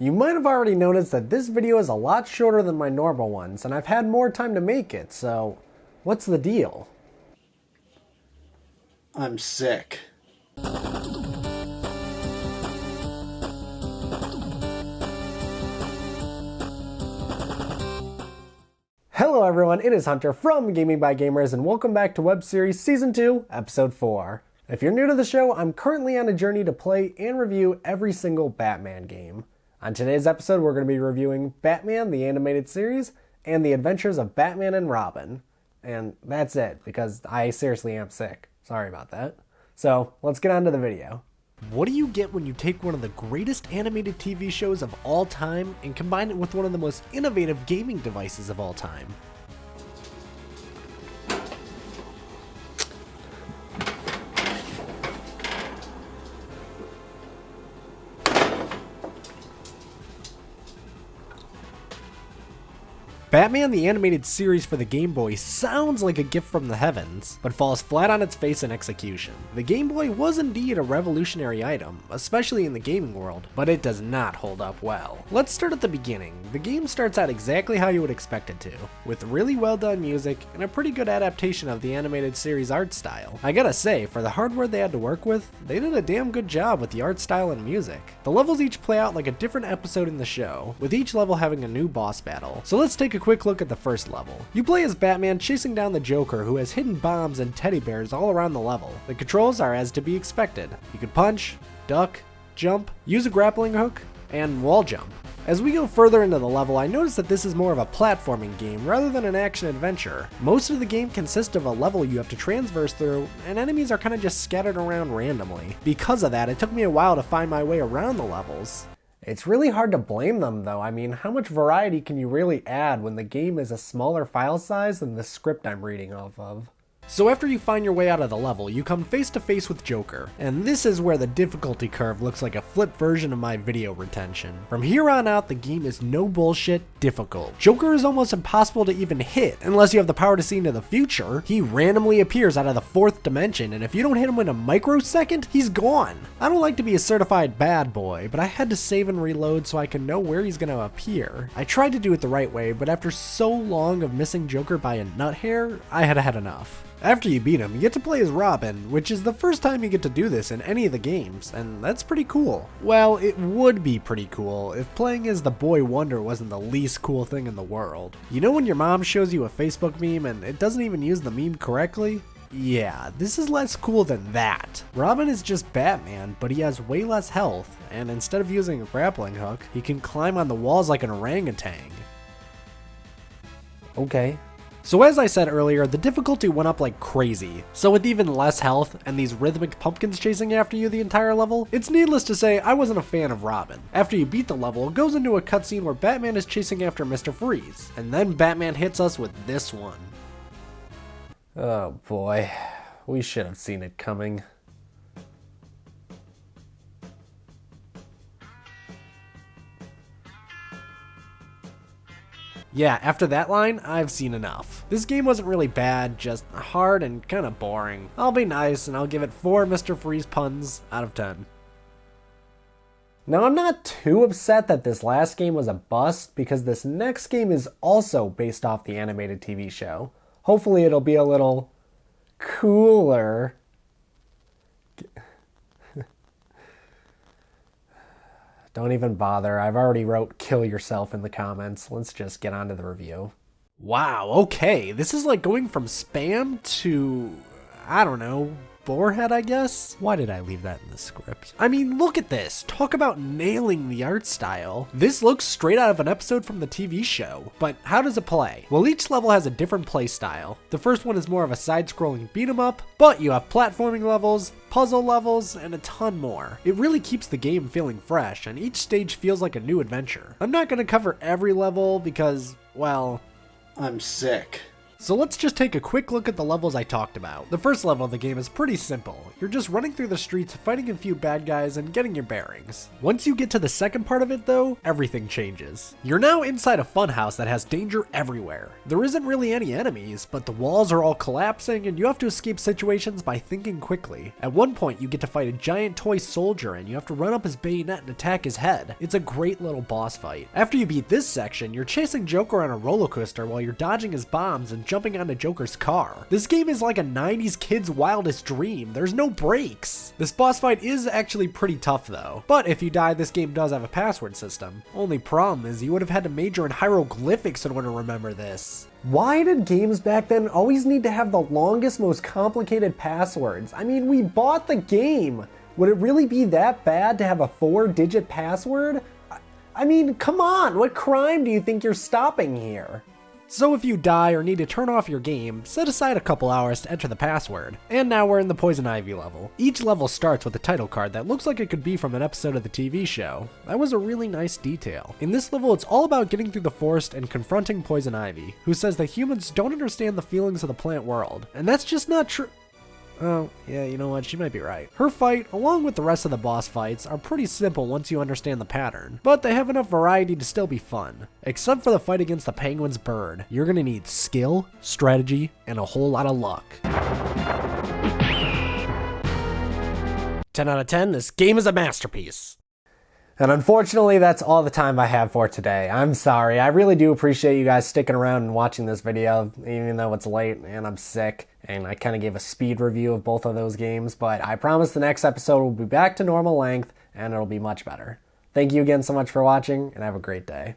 You might have already noticed that this video is a lot shorter than my normal ones, and I've had more time to make it, so what's the deal? I'm sick. Hello everyone, it is Hunter from Gaming by Gamers, and welcome back to Web Series Season 2, Episode 4. If you're new to the show, I'm currently on a journey to play and review every single Batman game. On today's episode, we're going to be reviewing Batman, the animated series, and the adventures of Batman and Robin. And that's it, because I seriously am sick. Sorry about that. So, let's get on to the video. What do you get when you take one of the greatest animated TV shows of all time and combine it with one of the most innovative gaming devices of all time? Batman the animated series for the Game Boy sounds like a gift from the heavens, but falls flat on its face in execution. The Game Boy was indeed a revolutionary item, especially in the gaming world, but it does not hold up well. Let's start at the beginning. The game starts out exactly how you would expect it to, with really well done music and a pretty good adaptation of the animated series art style. I gotta say, for the hardware they had to work with, they did a damn good job with the art style and music. The levels each play out like a different episode in the show, with each level having a new boss battle. So let's take a quick look at the first level. You play as Batman chasing down the Joker, who has hidden bombs and teddy bears all around the level. The controls are as to be expected. You can punch, duck, jump, use a grappling hook, and wall jump. As we go further into the level, I notice that this is more of a platforming game rather than an action-adventure. Most of the game consists of a level you have to transverse through, and enemies are kind of just scattered around randomly. Because of that, it took me a while to find my way around the levels. It's really hard to blame them though. I mean, how much variety can you really add when the game is a smaller file size than the script I'm reading off of? So after you find your way out of the level, you come face to face with Joker, and this is where the difficulty curve looks like a flipped version of my video retention. From here on out, the game is no bullshit difficult. Joker is almost impossible to even hit unless you have the power to see into the future. He randomly appears out of the fourth dimension, and if you don't hit him in a microsecond, he's gone. I don't like to be a certified bad boy, but I had to save and reload so I can know where he's gonna appear. I tried to do it the right way, but after so long of missing Joker by a nut hair, I had had enough. After you beat him, you get to play as Robin, which is the first time you get to do this in any of the games, and that's pretty cool. Well, it would be pretty cool if playing as the Boy Wonder wasn't the least cool thing in the world. You know when your mom shows you a Facebook meme and it doesn't even use the meme correctly? Yeah, this is less cool than that. Robin is just Batman, but he has way less health, and instead of using a grappling hook, he can climb on the walls like an orangutan. Okay. So as I said earlier, the difficulty went up like crazy. So with even less health and these rhythmic pumpkins chasing after you the entire level, it's needless to say I wasn't a fan of Robin. After you beat the level, it goes into a cutscene where Batman is chasing after Mr. Freeze, and then Batman hits us with this one. Oh boy, we should have seen it coming. Yeah, after that line, I've seen enough. This game wasn't really bad, just hard and kinda boring. I'll be nice and I'll give it 4 Mr. Freeze puns out of 10. Now I'm not too upset that this last game was a bust because this next game is also based off the animated TV show. Hopefully it'll be a little cooler. Don't even bother, I've already wrote kill yourself in the comments. Let's just get on to the review. Wow, okay, this is like going from spam to, I don't know, borehead, I guess? Why did I leave that in the script? I mean, look at this. Talk about nailing the art style. This looks straight out of an episode from the TV show. But how does it play? Well, each level has a different play style. The first one is more of a side-scrolling beat-em-up, but you have platforming levels, puzzle levels, and a ton more. It really keeps the game feeling fresh, and each stage feels like a new adventure. I'm not gonna cover every level because, well, I'm sick. So let's just take a quick look at the levels I talked about. The first level of the game is pretty simple. You're just running through the streets, fighting a few bad guys, and getting your bearings. Once you get to the second part of it though, everything changes. You're now inside a funhouse that has danger everywhere. There isn't really any enemies, but the walls are all collapsing and you have to escape situations by thinking quickly. At one point you get to fight a giant toy soldier and you have to run up his bayonet and attack his head. It's a great little boss fight. After you beat this section, you're chasing Joker on a roller coaster while you're dodging his bombs and jumping onto Joker's car. This game is like a 90s kid's wildest dream. There's no breaks. This boss fight is actually pretty tough though. But if you die, this game does have a password system. Only problem is you would have had to major in hieroglyphics in order to remember this. Why did games back then always need to have the longest, most complicated passwords? I mean, we bought the game. Would it really be that bad to have a 4-digit password? I mean, come on, what crime do you think you're stopping here? So if you die or need to turn off your game, set aside a couple hours to enter the password. And now we're in the Poison Ivy level. Each level starts with a title card that looks like it could be from an episode of the TV show. That was a really nice detail. In this level, it's all about getting through the forest and confronting Poison Ivy, who says that humans don't understand the feelings of the plant world. And that's just not true. Oh, yeah, you know what, she might be right. Her fight, along with the rest of the boss fights, are pretty simple once you understand the pattern, but they have enough variety to still be fun. Except for the fight against the penguin's bird. You're gonna need skill, strategy, and a whole lot of luck. 10 out of 10, this game is a masterpiece. And unfortunately, that's all the time I have for today. I'm sorry. I really do appreciate you guys sticking around and watching this video, even though it's late and I'm sick. And I kind of gave a speed review of both of those games, but I promise the next episode will be back to normal length and it'll be much better. Thank you again so much for watching, and have a great day.